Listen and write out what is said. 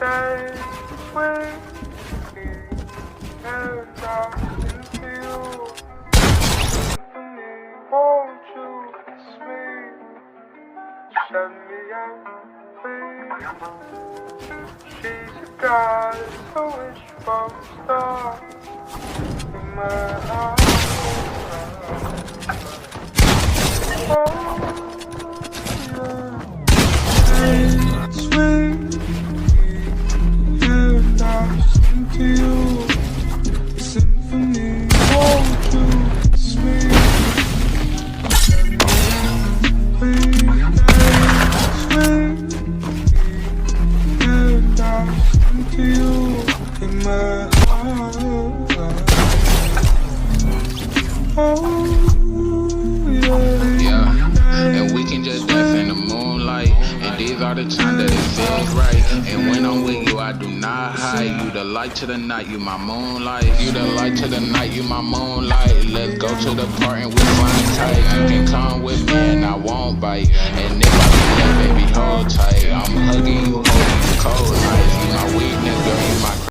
Stay with me and talk into you. Symphony, won't you kiss me? Shut me up, please. She's a goddess, a wish from a star in my heart. Oh, yeah. Sweet, and I sing to you. Symphony, won't you kiss me? Sweet, and I sing to you in my heart. Oh, And we can just dance in the moonlight. And these are the times that it feels right. And when I'm with you, I do not hide. You the light to the night, you my moonlight. You the light to the night, you my moonlight. Let's go to the park and we flying tight. You can come with me and I won't bite. And if I